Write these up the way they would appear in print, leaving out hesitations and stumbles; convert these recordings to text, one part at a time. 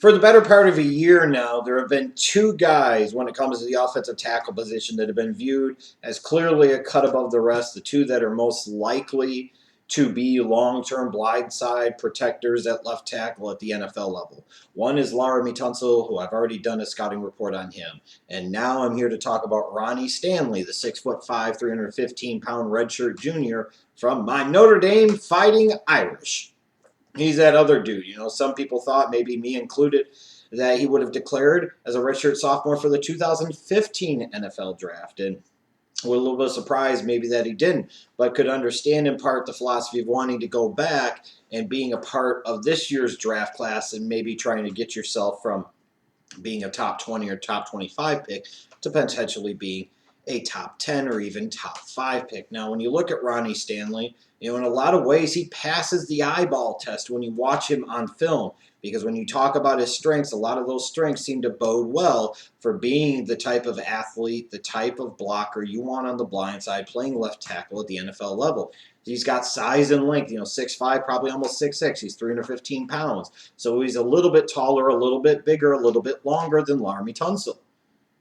For the better part of a year now, there have been two guys when it comes to the offensive tackle position that have been viewed as clearly a cut above the rest, the two that are most likely to be long-term blindside protectors at left tackle at the NFL level. One is Ronnie Tunsil, who I've already done a scouting report on him. And now I'm here to talk about Ronnie Stanley, the 6'5", 315-pound redshirt junior from my Notre Dame Fighting Irish. He's that other dude. You know, some people thought, maybe me included, that he would have declared as a redshirt sophomore for the 2015 NFL draft. And we're a little bit surprised maybe that he didn't, but could understand in part the philosophy of wanting to go back and being a part of this year's draft class and maybe trying to get yourself from being a top 20 or top 25 pick to potentially being a top 10 or even top 5 pick. Now, when you look at Ronnie Stanley, you know, in a lot of ways, he passes the eyeball test when you watch him on film. Because when you talk about his strengths, a lot of those strengths seem to bode well for being the type of athlete, the type of blocker you want on the blind side, playing left tackle at the NFL level. He's got size and length, 6'5", probably almost 6'6". He's 315 pounds. So he's a little bit taller, a little bit bigger, a little bit longer than Ronnie Tunsil.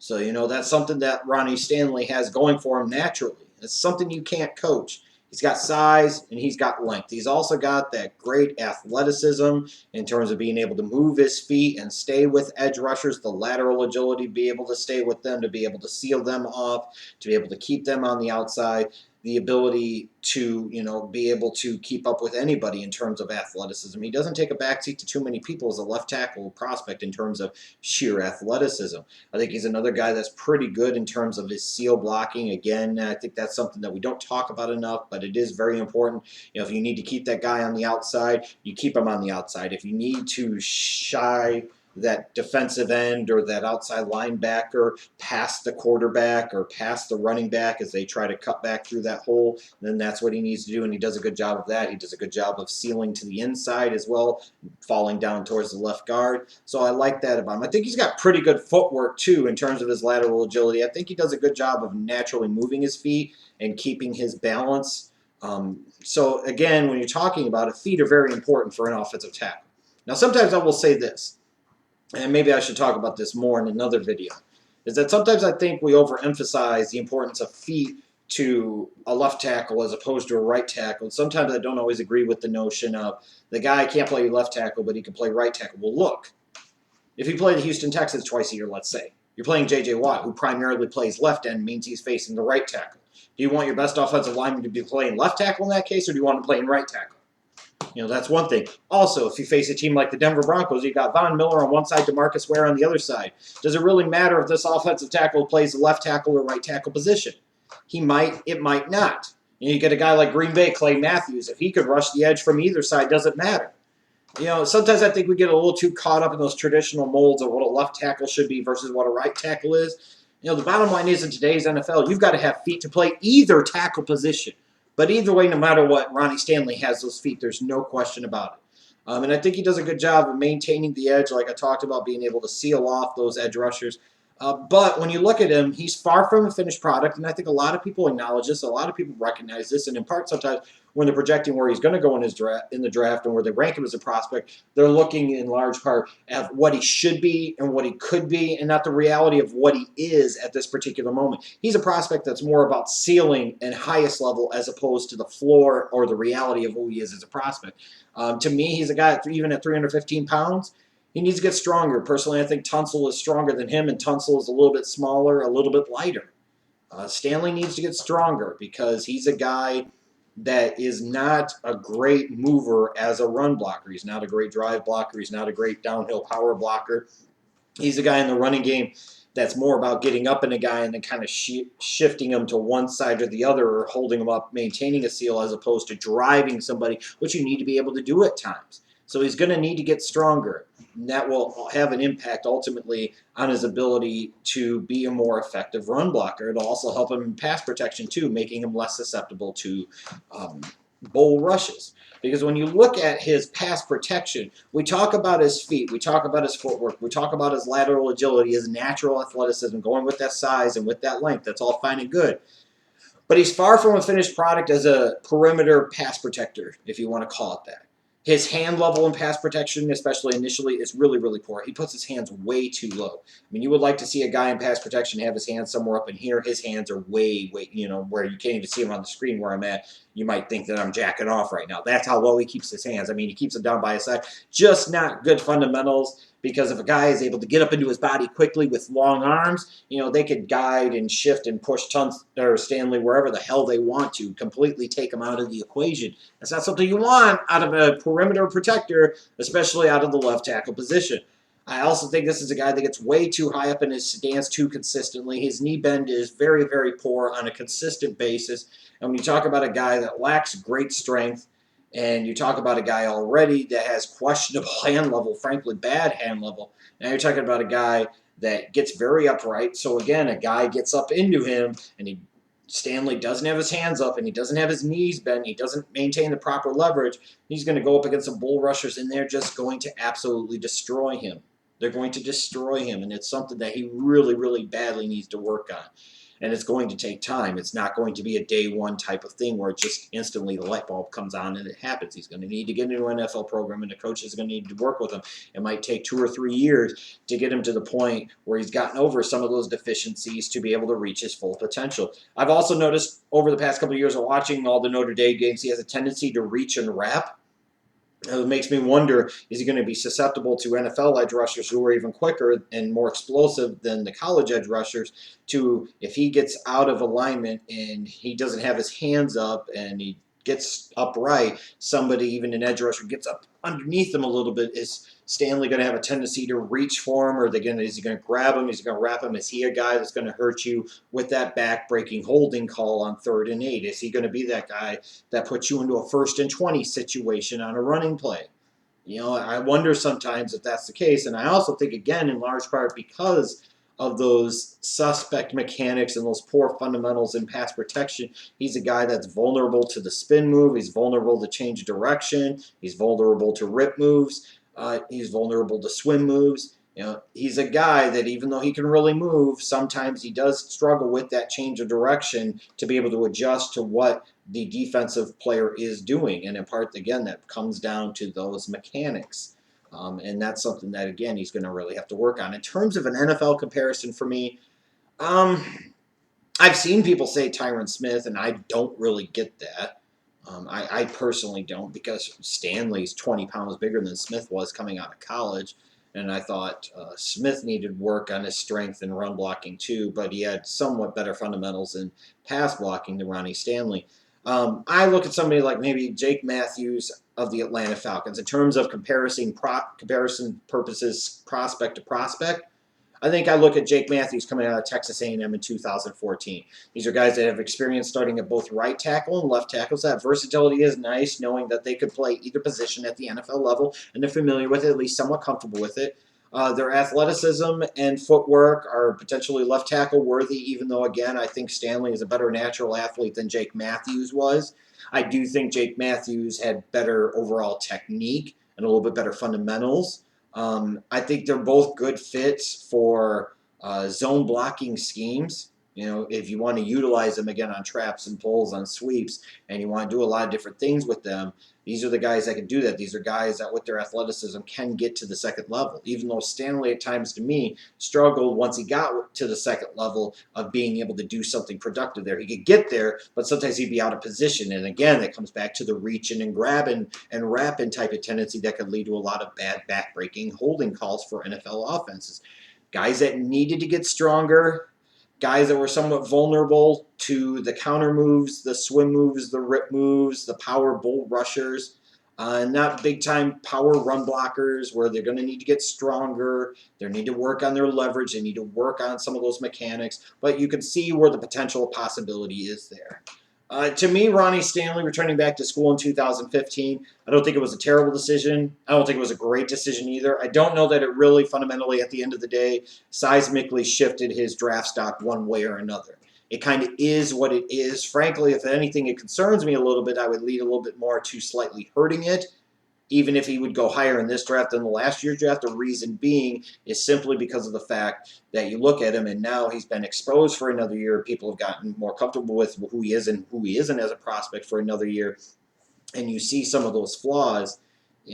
So, that's something that Ronnie Stanley has going for him naturally. It's something you can't coach. He's got size and he's got length. He's also got that great athleticism in terms of being able to move his feet and stay with edge rushers, the lateral agility, be able to stay with them, to be able to seal them off, to be able to keep them on the outside, the ability to, be able to keep up with anybody in terms of athleticism. He doesn't take a backseat to too many people as a left tackle prospect in terms of sheer athleticism. I think he's another guy that's pretty good in terms of his seal blocking. Again, I think that's something that we don't talk about enough, but it is very important. If you need to keep that guy on the outside, you keep him on the outside. If you need to shy that defensive end or that outside linebacker past the quarterback or past the running back as they try to cut back through that hole, then that's what he needs to do, and he does a good job of that. He does a good job of sealing to the inside as well, falling down towards the left guard. So I like that about him. I think he's got pretty good footwork, too, in terms of his lateral agility. I think he does a good job of naturally moving his feet and keeping his balance. So, again, when you're talking about it, feet are very important for an offensive tackle. Now, sometimes I will say this, and maybe I should talk about this more in another video, is that sometimes I think we overemphasize the importance of feet to a left tackle as opposed to a right tackle. Sometimes I don't always agree with the notion of the guy can't play left tackle, but he can play right tackle. Well, look, if you play the Houston Texans twice a year, let's say, you're playing J.J. Watt, who primarily plays left end, means he's facing the right tackle. Do you want your best offensive lineman to be playing left tackle in that case, or do you want him playing right tackle? That's one thing. Also, if you face a team like the Denver Broncos, you've got Von Miller on one side, DeMarcus Ware on the other side. Does it really matter if this offensive tackle plays the left tackle or right tackle position? It might not. You get a guy like Green Bay, Clay Matthews. If he could rush the edge from either side, doesn't matter. Sometimes I think we get a little too caught up in those traditional molds of what a left tackle should be versus what a right tackle is. The bottom line is in today's NFL, you've got to have feet to play either tackle position. But either way, no matter what, Ronnie Stanley has those feet. There's no question about it. And I think he does a good job of maintaining the edge, like I talked about, being able to seal off those edge rushers. But when you look at him, he's far from a finished product, and I think a lot of people acknowledge this. A lot of people recognize this, and in part sometimes when they're projecting where he's going to go in the draft and where they rank him as a prospect, they're looking in large part at what he should be and what he could be and not the reality of what he is at this particular moment. He's a prospect that's more about ceiling and highest level as opposed to the floor or the reality of who he is as a prospect. To me, he's a guy, even at 315 pounds, he needs to get stronger. Personally, I think Tunsil is stronger than him, and Tunsil is a little bit smaller, a little bit lighter. Stanley needs to get stronger because he's a guy that is not a great mover as a run blocker. He's not a great drive blocker. He's not a great downhill power blocker. He's a guy in the running game that's more about getting up in a guy and then kind of shifting him to one side or the other or holding him up, maintaining a seal as opposed to driving somebody, which you need to be able to do at times. So he's going to need to get stronger. And that will have an impact ultimately on his ability to be a more effective run blocker. It'll also help him in pass protection too, making him less susceptible to bull rushes. Because when you look at his pass protection, we talk about his feet, we talk about his footwork, we talk about his lateral agility, his natural athleticism, going with that size and with that length. That's all fine and good. But he's far from a finished product as a perimeter pass protector, if you want to call it that. His hand level in pass protection, especially initially, is really, really poor. He puts his hands way too low. I mean, you would like to see a guy in pass protection have his hands somewhere up in here. His hands are way, where you can't even see him on the screen where I'm at. You might think that I'm jacking off right now. That's how low he keeps his hands. I mean, he keeps them down by his side. Just not good fundamentals. Because if a guy is able to get up into his body quickly with long arms, they could guide and shift and push Stanley wherever the hell they want to, completely take him out of the equation. That's not something you want out of a perimeter protector, especially out of the left tackle position. I also think this is a guy that gets way too high up in his stance too consistently. His knee bend is very, very poor on a consistent basis. And when you talk about a guy that lacks great strength, and you talk about a guy already that has questionable hand level, frankly, bad hand level. Now you're talking about a guy that gets very upright. So again, a guy gets up into him, and Stanley doesn't have his hands up, and he doesn't have his knees bent. He doesn't maintain the proper leverage. He's going to go up against some bull rushers, and they're just going to absolutely destroy him. They're going to destroy him, and it's something that he really, really badly needs to work on. And it's going to take time. It's not going to be a day one type of thing where just instantly the light bulb comes on and it happens. He's going to need to get into an NFL program, and the coach is going to need to work with him. It might take 2 or 3 years to get him to the point where he's gotten over some of those deficiencies to be able to reach his full potential. I've also noticed over the past couple of years of watching all the Notre Dame games, he has a tendency to reach and wrap. It makes me wonder, is he going to be susceptible to NFL edge rushers who are even quicker and more explosive than the college edge rushers, to if he gets out of alignment and he doesn't have his hands up and he gets upright, somebody, even an edge rusher, gets up underneath him a little bit, is Stanley going to have a tendency to reach for him, or is he going to grab him? Is he going to wrap him? Is he a guy that's going to hurt you with that back-breaking holding call on 3rd and 8? Is he going to be that guy that puts you into a 1st and 20 situation on a running play? I wonder sometimes if that's the case. And I also think, again, in large part because of those suspect mechanics and those poor fundamentals in pass protection, he's a guy that's vulnerable to the spin move. He's vulnerable to change direction. He's vulnerable to rip moves. He's vulnerable to swim moves. He's a guy that even though he can really move, sometimes he does struggle with that change of direction to be able to adjust to what the defensive player is doing. And in part, again, that comes down to those mechanics. And that's something that, again, he's going to really have to work on. In terms of an NFL comparison for me, I've seen people say Tyron Smith, and I don't really get that. I personally don't, because Stanley's 20 pounds bigger than Smith was coming out of college. And I thought Smith needed work on his strength and run blocking too, but he had somewhat better fundamentals in pass blocking than Ronnie Stanley. I look at somebody like maybe Jake Matthews of the Atlanta Falcons in terms of comparison purposes, prospect to prospect. I think I look at Jake Matthews coming out of Texas A&M in 2014. These are guys that have experience starting at both right tackle and left tackle, so that versatility is nice, knowing that they could play either position at the NFL level, and they're familiar with it, at least somewhat comfortable with it. Their athleticism and footwork are potentially left tackle worthy, even though, again, I think Stanley is a better natural athlete than Jake Matthews was. I do think Jake Matthews had better overall technique and a little bit better fundamentals. I think they're both good fits for zone blocking schemes. If you want to utilize them again on traps and pulls, on sweeps, and you want to do a lot of different things with them, these are the guys that can do that. These are guys that with their athleticism can get to the second level, even though Stanley at times to me struggled once he got to the second level of being able to do something productive there. He could get there, but sometimes he'd be out of position. And again, that comes back to the reaching and grabbing and wrapping type of tendency that could lead to a lot of bad back-breaking holding calls for NFL offenses. Guys that needed to get stronger, guys that were somewhat vulnerable to the counter moves, the swim moves, the rip moves, the power bull rushers, not big-time power run blockers where they're going to need to get stronger. They need to work on their leverage. They need to work on some of those mechanics. But you can see where the potential possibility is there. To me, Ronnie Stanley returning back to school in 2015, I don't think it was a terrible decision. I don't think it was a great decision either. I don't know that it really fundamentally, at the end of the day, seismically shifted his draft stock one way or another. It kind of is what it is. Frankly, if anything, it concerns me a little bit. I would lead a little bit more to slightly hurting it. Even if he would go higher in this draft than the last year's draft, the reason being is simply because of the fact that you look at him and now he's been exposed for another year. People have gotten more comfortable with who he is and who he isn't as a prospect for another year. And you see some of those flaws.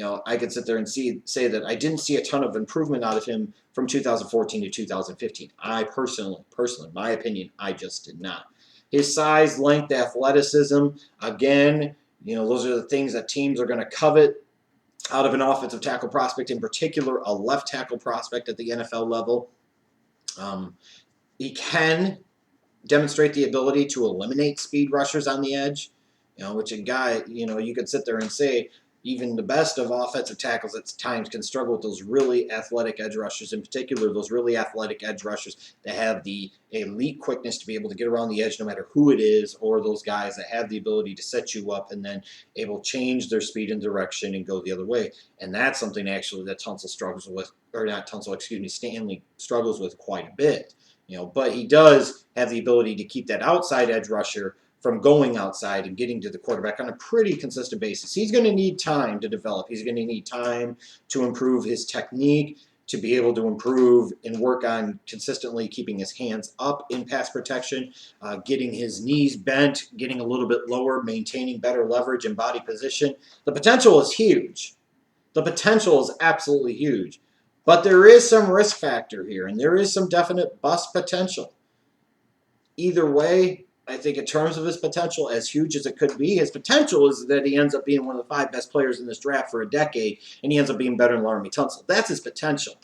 I could sit there and say that I didn't see a ton of improvement out of him from 2014 to 2015. I personally, my opinion, I just did not. His size, length, athleticism, again, those are the things that teams are going to covet out of an offensive tackle prospect, in particular, a left tackle prospect at the NFL level. He can demonstrate the ability to eliminate speed rushers on the edge, which a guy, you could sit there and say even the best of offensive tackles at times can struggle with those really athletic edge rushers, in particular those really athletic edge rushers that have the elite quickness to be able to get around the edge no matter who it is, or those guys that have the ability to set you up and then able to change their speed and direction and go the other way. And that's something actually that Tunsil struggles with, or not Tunsil, excuse me, Stanley struggles with quite a bit. But he does have the ability to keep that outside edge rusher from going outside and getting to the quarterback on a pretty consistent basis. He's going to need time to develop. He's going to need time to improve his technique, to be able to improve and work on consistently keeping his hands up in pass protection, getting his knees bent, getting a little bit lower, maintaining better leverage and body position. The potential is huge. The potential is absolutely huge. But there is some risk factor here, and there is some definite bust potential. Either way, I think in terms of his potential, as huge as it could be, his potential is that he ends up being one of the 5 best players in this draft for a decade, and he ends up being better than Ronnie Tunsil. That's his potential.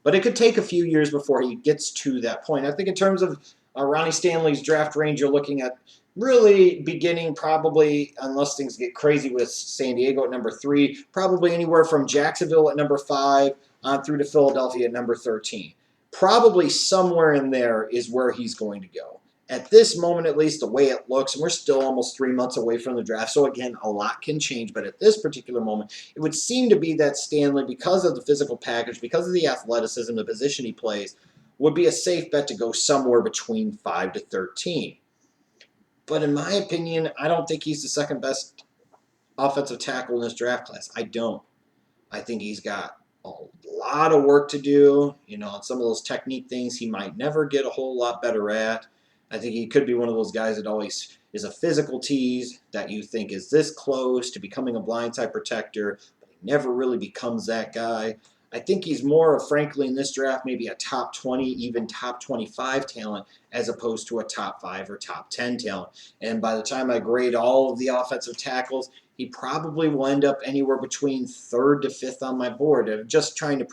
But it could take a few years before he gets to that point. I think in terms of Ronnie Stanley's draft range, you're looking at really beginning probably, unless things get crazy with San Diego at number 3, probably anywhere from Jacksonville at number 5 on through to Philadelphia at number 13. Probably somewhere in there is where he's going to go. At this moment, at least, the way it looks, and we're still almost 3 months away from the draft, so again, a lot can change, but at this particular moment, it would seem to be that Stanley, because of the physical package, because of the athleticism, the position he plays, would be a safe bet to go somewhere between 5 to 13. But in my opinion, I don't think he's the second best offensive tackle in this draft class. I don't. I think he's got a lot of work to do. On some of those technique things he might never get a whole lot better at. I think he could be one of those guys that always is a physical tease that you think is this close to becoming a blindside protector, but he never really becomes that guy. I think he's more, frankly, in this draft, maybe a top 20, even top 25 talent, as opposed to a top 5 or top 10 talent. And by the time I grade all of the offensive tackles, he probably will end up anywhere between 3rd to 5th on my board. I'm just trying to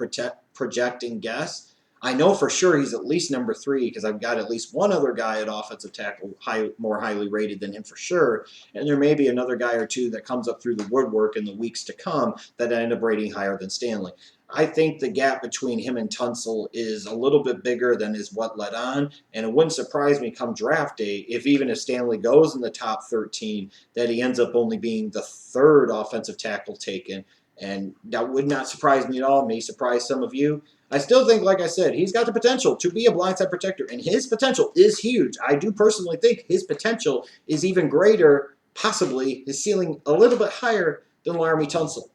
project and guess. I know for sure he's at least number 3 because I've got at least one other guy at offensive tackle more highly rated than him for sure. And there may be another guy or two that comes up through the woodwork in the weeks to come that end up rating higher than Stanley. I think the gap between him and Tunsil is a little bit bigger than is what led on, and it wouldn't surprise me come draft day even if Stanley goes in the top 13, that he ends up only being the 3rd offensive tackle taken, and that would not surprise me at all. It may surprise some of you. I still think, like I said, he's got the potential to be a blindside protector, and his potential is huge. I do personally think his potential is even greater, possibly his ceiling a little bit higher than Laramie Tunsil.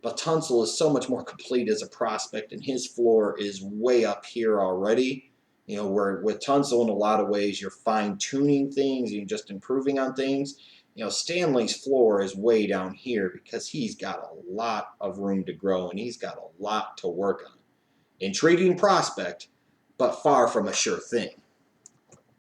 But Tunsil is so much more complete as a prospect, and his floor is way up here already. Where with Tunsil, in a lot of ways, you're fine-tuning things, you're just improving on things. Stanley's floor is way down here because he's got a lot of room to grow, and he's got a lot to work on. Intriguing prospect, but far from a sure thing.